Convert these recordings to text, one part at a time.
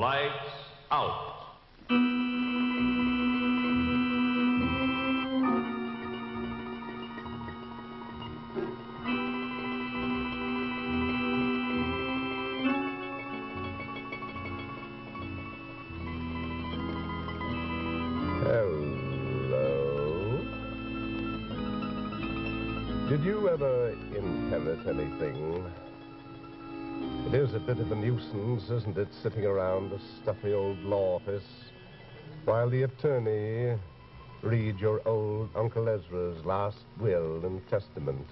Lights out. Did you ever inherit anything? It is a bit of a nuisance, isn't it, sitting around a stuffy old law office while the attorney reads your old Uncle Ezra's last will and testament?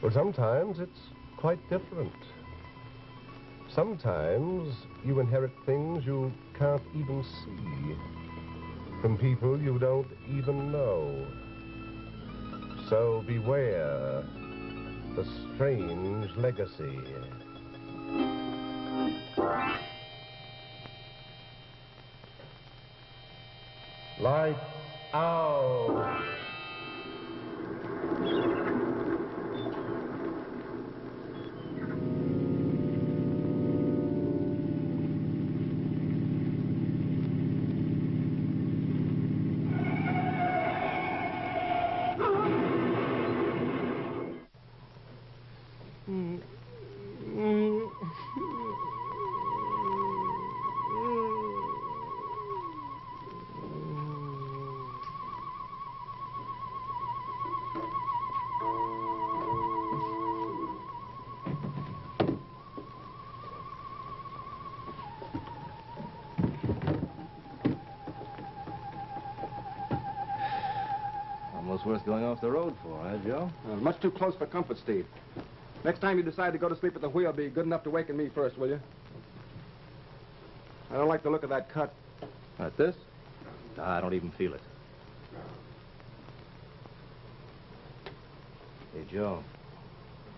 Well, sometimes it's quite different. Sometimes you inherit things you can't even see from people you don't even know. So beware the strange legacy. Lights out. Almost worth going off the road for, eh, Joe? Much too close for comfort, Steve. Next time you decide to go to sleep at the wheel, be good enough to waken me first, will you? I don't like the look of that cut. Like this? I don't even feel it. Hey, Joe.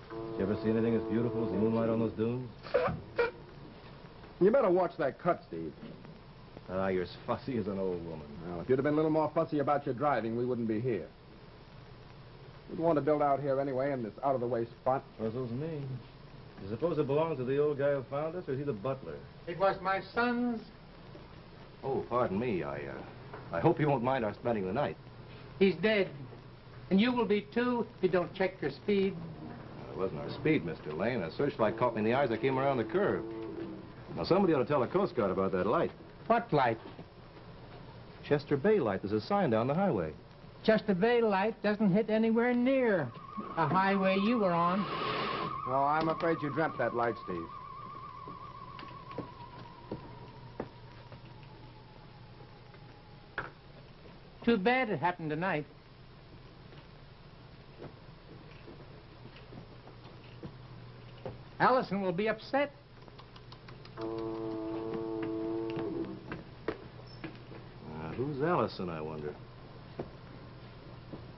Did you ever see anything as beautiful as the moonlight on those dunes? You better watch that cut, Steve. You're as fussy as an old woman. Well, if you'd have been a little more fussy about your driving, we wouldn't be here. We'd want to build out here anyway in this out-of-the-way spot. Puzzles me. You suppose it belongs to the old guy who found us, or is he the butler? It was my son's. Oh, pardon me. I hope you won't mind our spending the night. He's dead. And you will be too if you don't check your speed. It wasn't our speed, Mr. Lane. A searchlight caught me in the eyes. I came around the curve. Now, somebody ought to tell the Coast Guard about that light. What light? Chester Bay light. There's a sign down the highway. Chester Bay light doesn't hit anywhere near a highway you were on. Oh, I'm afraid you dreamt that light, Steve. Too bad it happened tonight. Allison will be upset. Who's Allison, I wonder?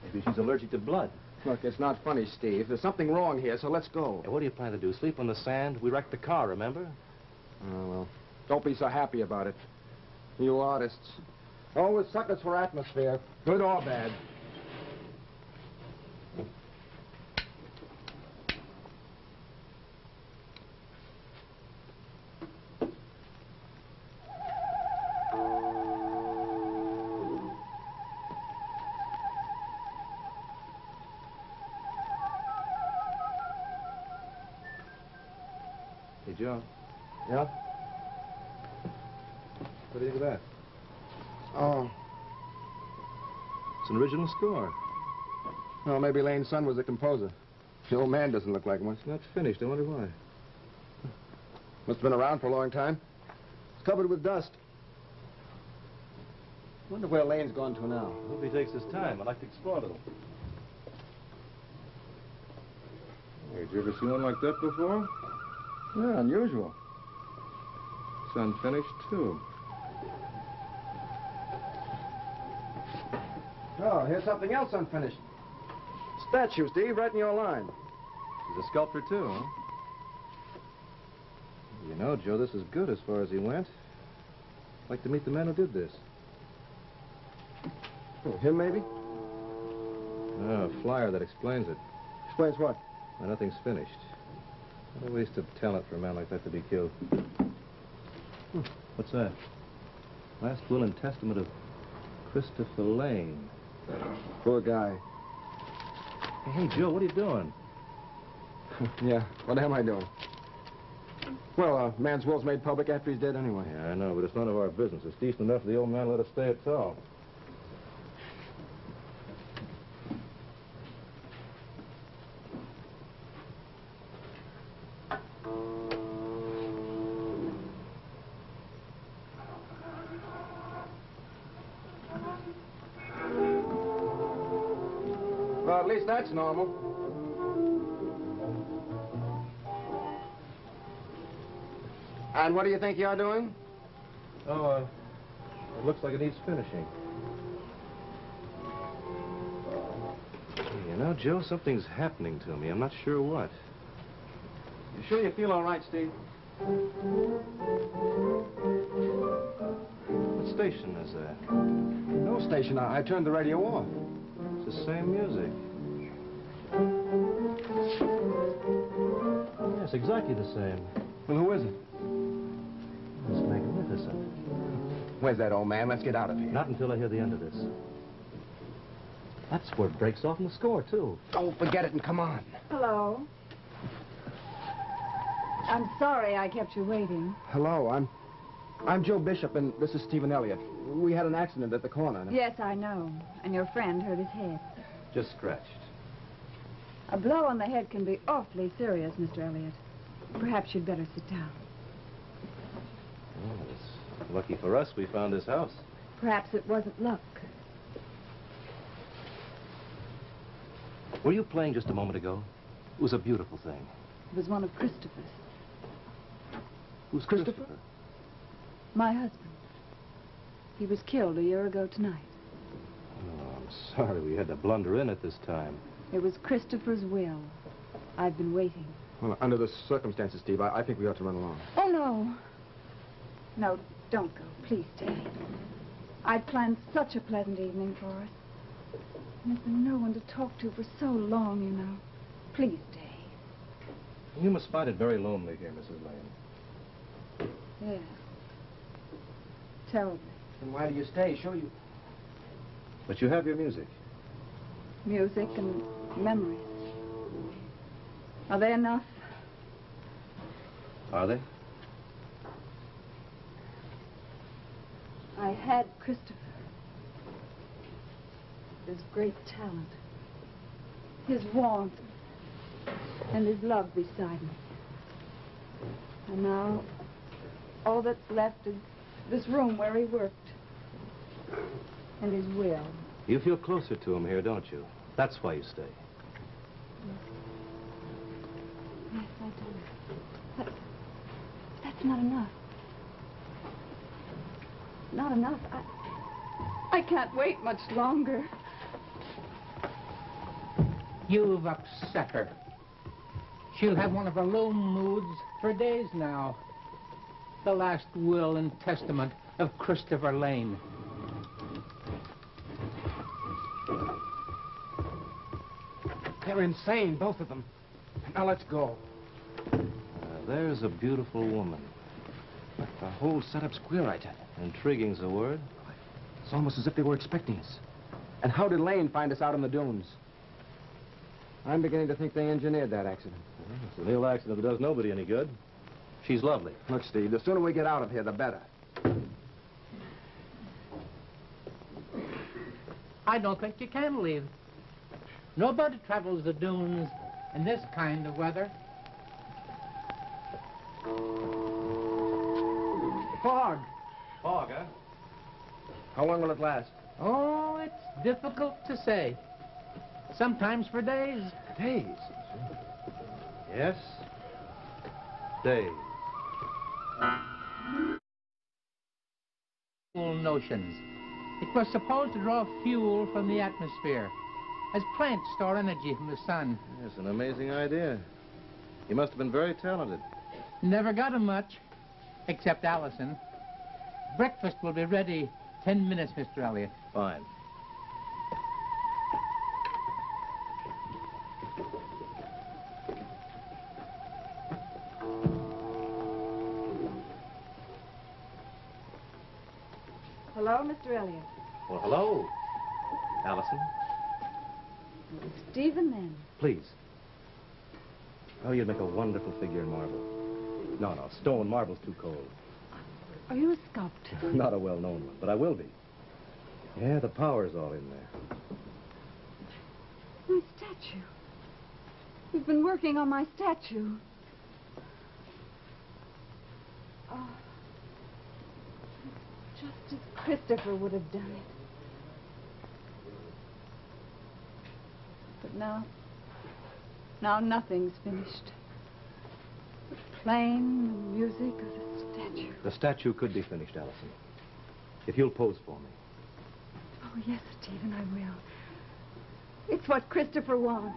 Maybe she's allergic to blood. Look, it's not funny, Steve. There's something wrong here, so let's go. Hey, what do you plan to do? Sleep on the sand? We wrecked the car, remember? Oh, well, don't be so happy about it. You artists. Always suckers for atmosphere, good or bad. Hey, Joe. Yeah? What do you think of that? Oh. It's an original score. Well, maybe Lane's son was a composer. The old man doesn't look like one. It's not finished. I wonder why. Must have been around for a long time. It's covered with dust. Wonder where Lane's gone to now. I hope he takes his time. I'd like to explore a little. Hey, did you ever see one like that before? Yeah, unusual. It's unfinished, too. Oh, here's something else unfinished. Statue, Steve, right in your line. He's a sculptor, too, huh? You know, Joe, this is good as far as he went. I'd like to meet the man who did this. Oh, him, maybe? A flyer that explains it. Explains what? Well, nothing's finished. What a waste of talent for a man like that to be killed. What's that? Last will and testament of Christopher Lane. Poor guy. Hey, Joe, what are you doing? Yeah, what am I doing? Well, man's will's made public after he's dead anyway. Yeah, I know, but it's none of our business. It's decent enough for the old man to let us stay at all. Well, at least that's normal. And what do you think you're doing? Oh, it looks like it needs finishing. You know, Joe, something's happening to me. I'm not sure what. You sure you feel all right, Steve? What station is that? No station. I turned the radio off. It's the same music. Yes, exactly the same. Well, who is it? It's magnificent. Where's that old man? Let's get out of here. Not until I hear the end of this. That's where it breaks off in the score, too. Oh, forget it and come on. Hello. I'm sorry I kept you waiting. Hello, I'm Joe Bishop, and this is Stephen Elliott. We had an accident at the corner. Yes, I know. And your friend hurt his head. Just scratched. A blow on the head can be awfully serious, Mr. Elliott. Perhaps you'd better sit down. Oh, it's lucky for us we found this house. Perhaps it wasn't luck. Were you playing just a moment ago? It was a beautiful thing. It was one of Christopher's. Who's Christopher? My husband. He was killed a year ago tonight. Oh, I'm sorry we had to blunder in at this time. It was Christopher's will. I've been waiting. Well, under the circumstances, Steve, I think we ought to run along. Oh, no. No, don't go. Please stay. I'd planned such a pleasant evening for us. And there's been no one to talk to for so long, you know. Please stay. You must find it very lonely here, Mrs. Lane. Yes. Terribly. Then why do you stay? Sure you... But you have your music. Music and memories. Are they enough? Are they? I had Christopher. His great talent. His warmth. And his love beside me. And now, all that's left is this room where he worked. And his will. You feel closer to him here, don't you? That's why you stay. Yes, I do. That's not enough. Not enough. I can't wait much longer. You've upset her. She'll have one of her lone moods for days now. The last will and testament of Christopher Lane. They're insane, both of them. Now let's go. There's a beautiful woman. The whole setup's queer, I tell you. Intriguing's the word. It's almost as if they were expecting us. And how did Lane find us out in the dunes? I'm beginning to think they engineered that accident. Well, it's a little accident that does nobody any good. She's lovely. Look, Steve, the sooner we get out of here, the better. I don't think you can leave. Nobody travels the dunes in this kind of weather. Fog. Fog, huh? How long will it last? Oh, it's difficult to say. Sometimes for days. Days. Yes. Days. Notions. It was supposed to draw fuel from the atmosphere, as plants store energy from the sun. Yes, an amazing idea. You must have been very talented. Never got him much, except Allison. Breakfast will be ready 10 minutes, Mr. Elliott. Fine. Hello, Mr. Elliot. Well, hello, Allison. Stephen, then. Please. Oh, you'd make a wonderful figure in marble. No, no, stone. Marble's too cold. Are you a sculptor? Not a well-known one, but I will be. Yeah, the power's all in there. My statue. You've been working on my statue. Oh. Just as Christopher would have done it. But now nothing's finished. The playing, the music of the statue. The statue could be finished, Allison. If you'll pose for me. Oh, yes, Stephen, I will. It's what Christopher wants.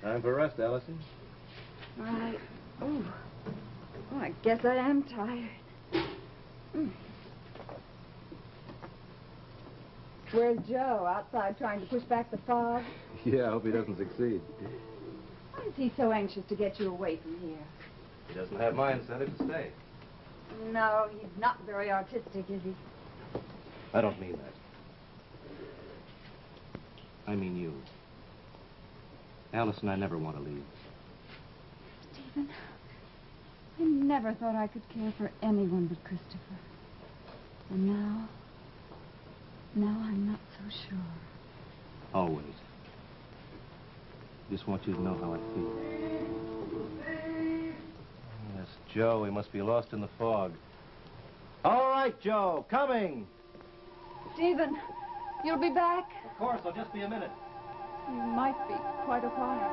Time for rest, Allison. Right. Oh, I guess I am tired. Where's Joe? Outside trying to push back the fog? Yeah, I hope he doesn't succeed. Why is he so anxious to get you away from here? He doesn't have my incentive to stay. No, he's not very artistic, is he? I don't mean that. I mean you. Allison, I never want to leave. Stephen, I never thought I could care for anyone but Christopher. And now I'm not so sure. Always. Just want you to know how I feel. Yes, Joe, he must be lost in the fog. All right, Joe, coming. Stephen, you'll be back? Of course, I'll just be a minute. You might be quite a while.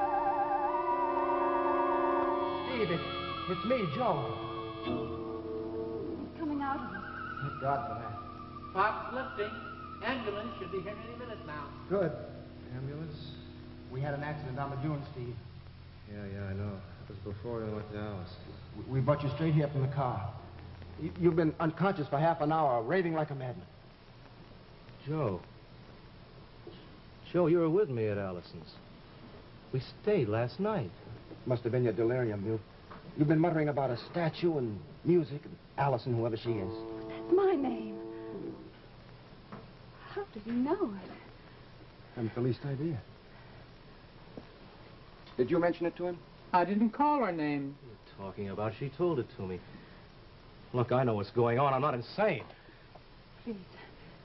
Steve, it's me, Joe. He's coming out of it. Thank God for that. Pop's lifting. Ambulance should be here any minute now. Good. Ambulance? We had an accident on the dune, Steve. Yeah, I know. It was before we went to Alice. We brought you straight here from the car. You've been unconscious for half an hour, raving like a madman. Joe. Joe, you were with me at Allison's. We stayed last night. Must have been your delirium. You've been muttering about a statue and music and Allison, whoever she is. That's my name. How did you know it? Haven't the least idea. Did you mention it to him? I didn't call her name. What are you talking about? She told it to me. Look, I know what's going on. I'm not insane. Please,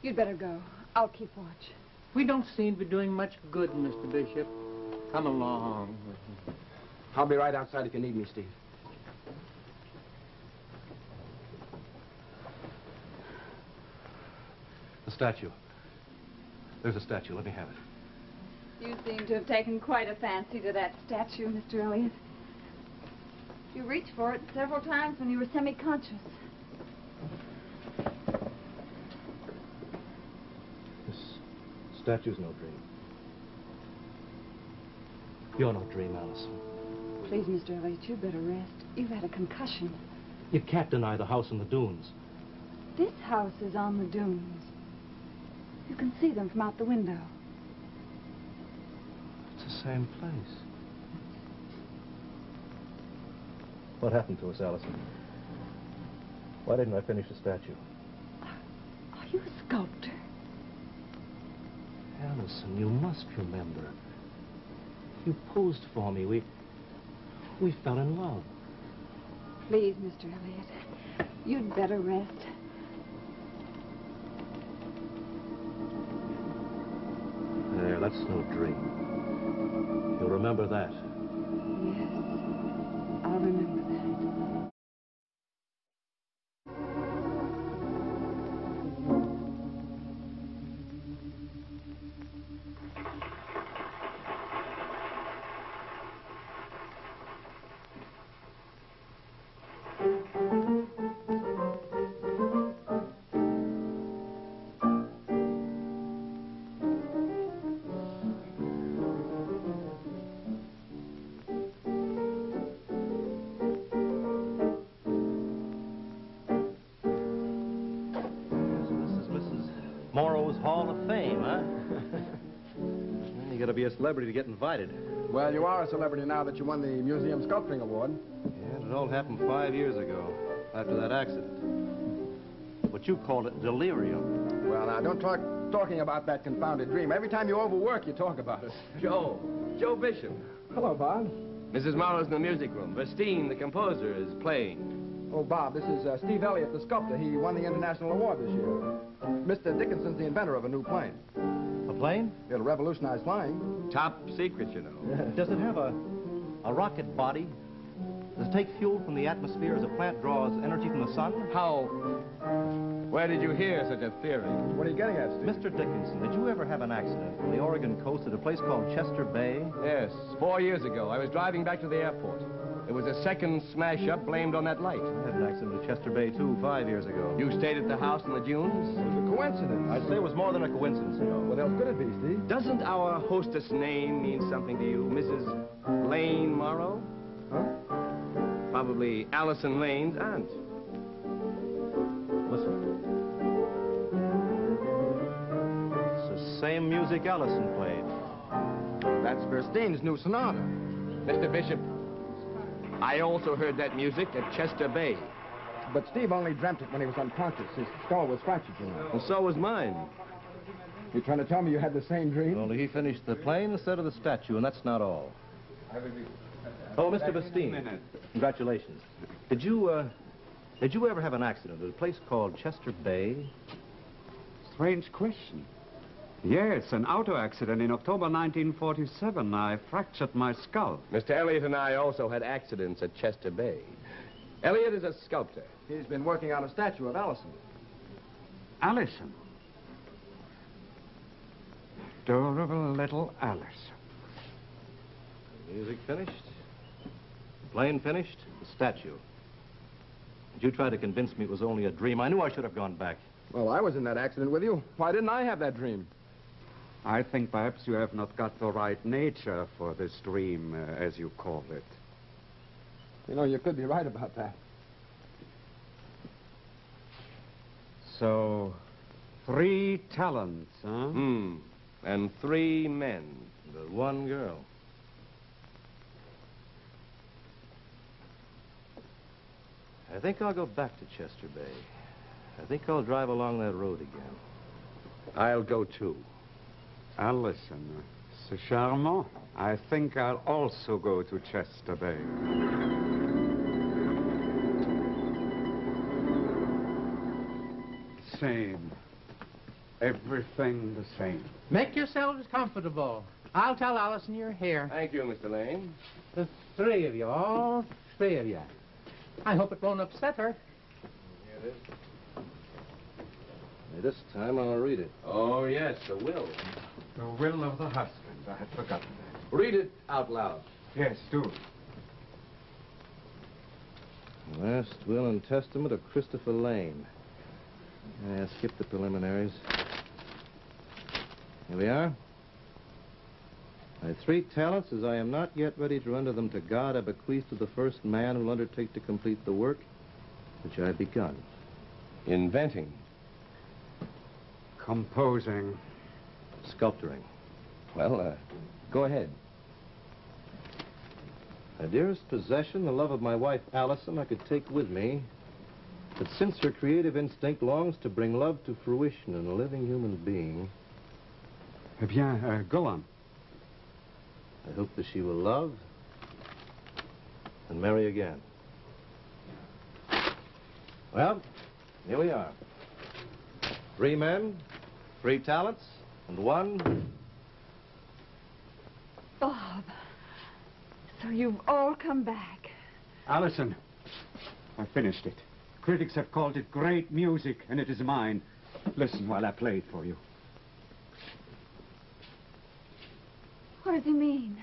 you'd better go. I'll keep watch. We don't seem to be doing much good, Mr. Bishop. Come along. I'll be right outside if you need me, Steve. The statue. There's a statue. Let me have it. You seem to have taken quite a fancy to that statue, Mr. Elliot. You reached for it several times when you were semi-conscious. This statue's no dream. You're no dream, Allison. Please, Mr. Elliot, you'd better rest. You've had a concussion. You can't deny the house in the dunes. This house is on the dunes. You can see them from out the window. It's the same place. What happened to us, Allison? Why didn't I finish the statue? Are you a sculptor? Allison, you must remember. You posed for me. We fell in love. Please, Mr. Elliot, you'd better rest. There, that's no dream. You'll remember that. Yes, I'll remember that. Morrow's Hall of Fame, huh? You gotta be a celebrity to get invited. Well, you are a celebrity now that you won the Museum Sculpturing Award. Yeah, it all happened 5 years ago, after that accident. What you call it, delirium. Well, now, don't talking about that confounded dream. Every time you overwork, you talk about it. Joe Bishop. Hello, Bob. Mrs. Morrow's in the music room. Verstine, the composer, is playing. Oh, Bob, this is Steve Elliott, the sculptor. He won the International Award this year. Mr. Dickinson's the inventor of a new plane. A plane? It'll revolutionize flying. Top secret, you know. Does it have a rocket body? Does it take fuel from the atmosphere as a plant draws energy from the sun? How? Where did you hear such a theory? What are you getting at, Steve? Mr. Dickinson, did you ever have an accident from the Oregon coast at a place called Chester Bay? Yes, 4 years ago. I was driving back to the airport. It was a second smash-up blamed on that light. I had an accident at Chester Bay, too, 5 years ago. You stayed at the house in the dunes? It was a coincidence. I'd say it was more than a coincidence, you know. What else could it be, Steve? Doesn't our hostess' name mean something to you, Mrs. Lane Morrow? Huh? Probably Allison Lane's aunt. Listen. It's the same music Allison played. That's Verstine's new sonata. Mr. Bishop, I also heard that music at Chester Bay. But Steve only dreamt it when he was unconscious. His skull was fractured, you know. And so was mine. You trying to tell me you had the same dream? Only he finished the plane instead of the statue, and that's not all. Oh, Mr. Verstine, congratulations. Did you ever have an accident at a place called Chester Bay? Strange question. Yes, an auto accident in October 1947. I fractured my skull. Mr. Elliott and I also had accidents at Chester Bay. Elliott is a sculptor. He's been working on a statue of Allison. Allison. Adorable little Allison. Music finished, the plane finished, the statue. Did you try to convince me it was only a dream? I knew I should have gone back. Well, I was in that accident with you. Why didn't I have that dream? I think perhaps you have not got the right nature for this dream, as you call it. You know, you could be right about that. So, 3 talents, huh? And 3 men. But one girl. I think I'll go back to Chester Bay. I think I'll drive along that road again. I'll go too. Allison, c'est charmant. I think I'll also go to Chester Bay. Same. Everything the same. Make yourselves comfortable. I'll tell Allison you're here. Thank you, Mr. Lane. The 3 of you, all 3 of you. I hope it won't upset her. Here it is. This time I'll read it. Oh, yes, the will. The will of the husband. I had forgotten that. Read it out loud. Yes, do. Last will and testament of Christopher Lane. I skipped the preliminaries. Here we are. My 3 talents, as I am not yet ready to render them to God, I bequeath to the first man who will undertake to complete the work which I have begun. Inventing. Composing. Sculpturing. Well, go ahead. My dearest possession, the love of my wife, Allison, I could take with me. But since her creative instinct longs to bring love to fruition in a living human being, Eh bien, go on. I hope that she will love and marry again. Well, here we are. 3 men, 3 talents, and 1... Bob, so you've all come back. Allison, I finished it. Critics have called it great music, and it is mine. Listen while I play it for you. What does he mean?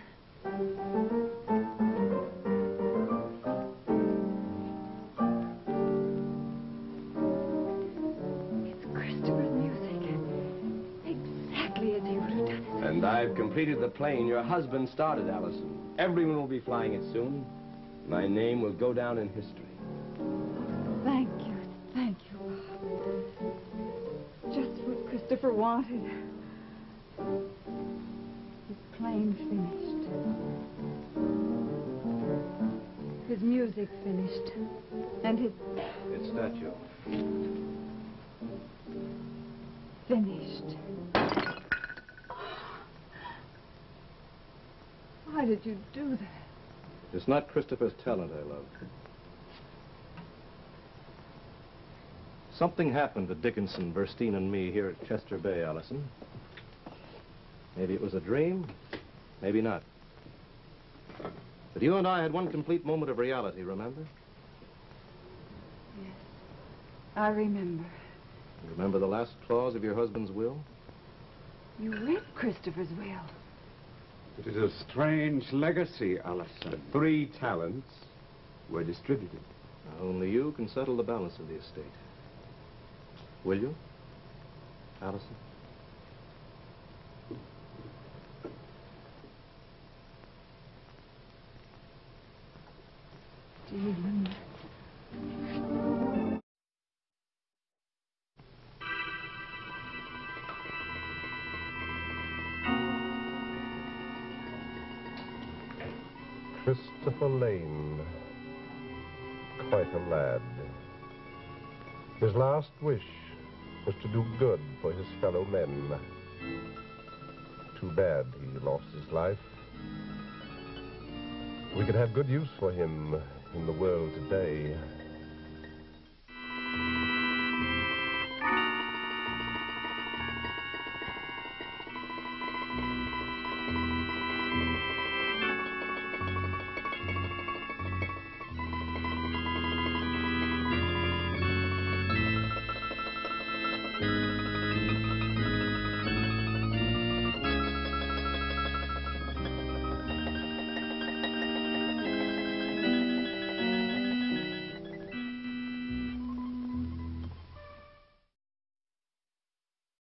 It's Christopher's music. Exactly as you would have done it. And I've completed the plane your husband started, Allison. Everyone will be flying it soon. My name will go down in history. Thank you, Bob. Just what Christopher Christopher wanted. His plane finished. His music finished. And his statue. finished. Why did you do that? It's not Christopher's talent I love. Something happened to Dickinson, Verstein, and me here at Chester Bay, Allison. Maybe it was a dream, maybe not. But you and I had one complete moment of reality, remember? Yes, I remember. You remember the last clause of your husband's will? You read Christopher's will. It is a strange legacy, Allison. 3 talents were distributed. Only you can settle the balance of the estate. Will you, Allison? Stephen. Christopher Lane, quite a lad. His last wish was to do good for his fellow men. Too bad he lost his life. We could have good use for him in the world today.